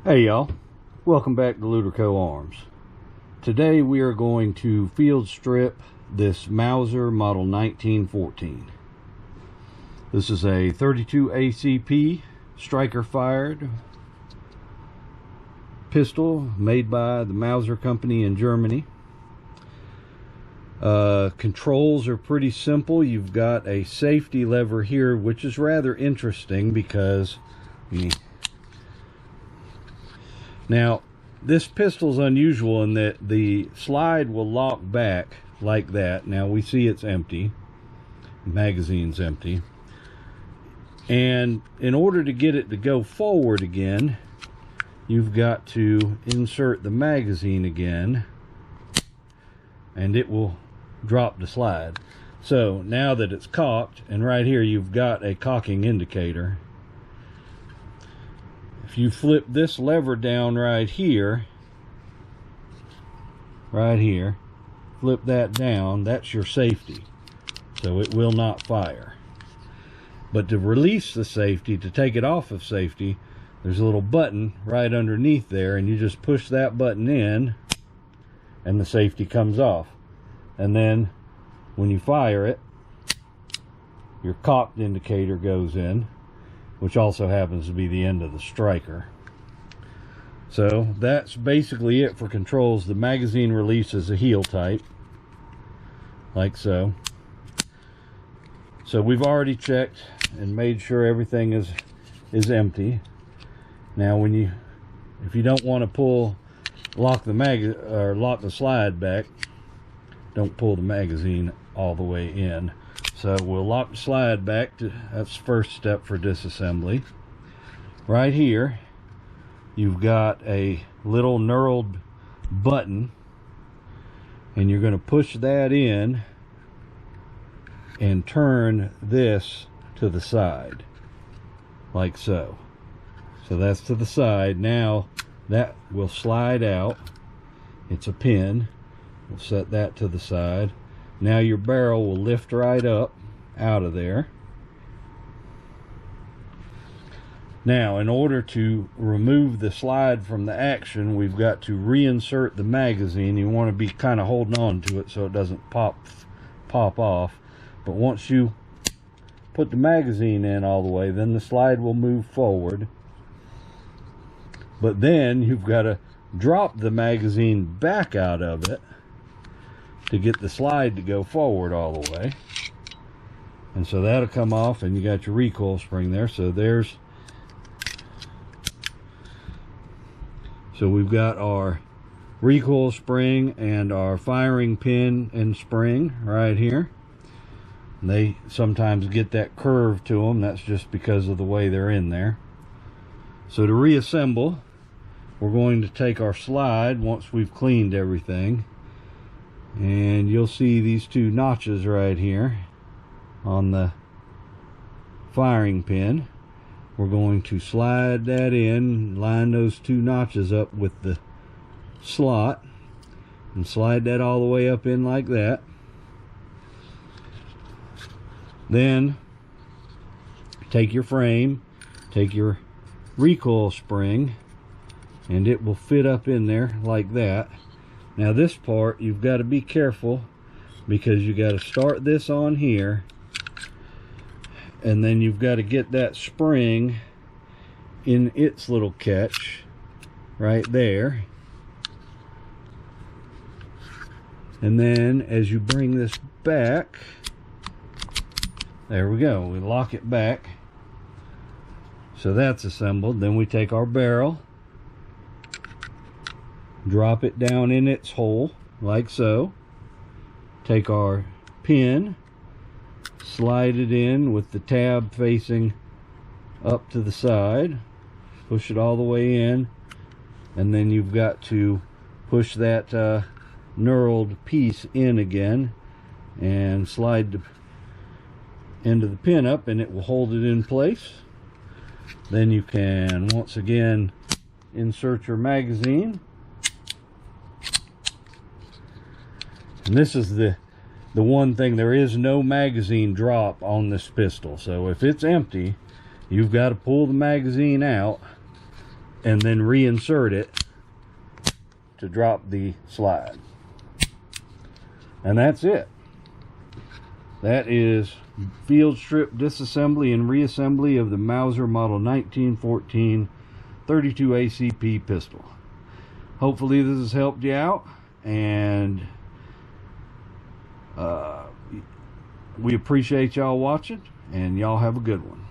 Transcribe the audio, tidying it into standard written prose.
Hey y'all, welcome back to Luderco Arms. Today we are going to field strip this Mauser Model 1914. This is a 32 ACP striker fired pistol made by the Mauser company in Germany. Controls are pretty simple. You've got a safety lever here, which is rather interesting because now, this pistol is unusual in that the slide will lock back like that. Now we see it's empty, the magazine's empty, and in order to get it to go forward again, you've got to insert the magazine again, and it will drop the slide. So now that it's cocked, and right here you've got a cocking indicator. If you flip this lever down right here, flip that down, that's your safety. So it will not fire. But to release the safety, to take it off of safety, there's a little button right underneath there, and you just push that button in, and the safety comes off. And then when you fire it, your cocked indicator goes in, which also happens to be the end of the striker. So that's basically it for controls. The magazine releases a heel type, like so. So we've already checked and made sure everything is empty. Now if you don't want to lock the slide back, don't pull the magazine all the way in. So we'll lock the slide back. That's the first step for disassembly. Right here, you've got a little knurled button, and you're going to push that in and turn this to the side, like so. So that's to the side. Now that will slide out. It's a pin. We'll set that to the side. Now your barrel will lift right up out of there. Now, in order to remove the slide from the action, we've got to reinsert the magazine. You want to be kind of holding on to it so it doesn't pop off. But once you put the magazine in all the way, then the slide will move forward. But then you've got to drop the magazine back out of it to get the slide to go forward all the way. And so that'll come off, and you got your recoil spring there. So we've got our recoil spring and our firing pin and spring right here. And they sometimes get that curve to them. That's just because of the way they're in there. So to reassemble, we're going to take our slide once we've cleaned everything, and you'll see these two notches right here on the firing pin. We're going to slide that in, line those two notches up with the slot, and slide that all the way up in like that. Then take your frame, take your recoil spring, and it will fit up in there like that. Now this part, you've got to be careful, because you got to start this on here, and then you've got to get that spring in its little catch right there. And then as you bring this back, there we go, we lock it back. So that's assembled. Then we take our barrel, drop it down in its hole like so, take our pin, slide it in with the tab facing up to the side, push it all the way in, and then you've got to push that knurled piece in again and slide the end of the pin up, and it will hold it in place. Then you can once again insert your magazine. And this is the one thing, there is no magazine drop on this pistol. So if it's empty, you've got to pull the magazine out and then reinsert it to drop the slide. And that's it. That is field strip disassembly and reassembly of the Mauser Model 1914 32 ACP pistol. Hopefully this has helped you out, and we appreciate y'all watching, and y'all have a good one.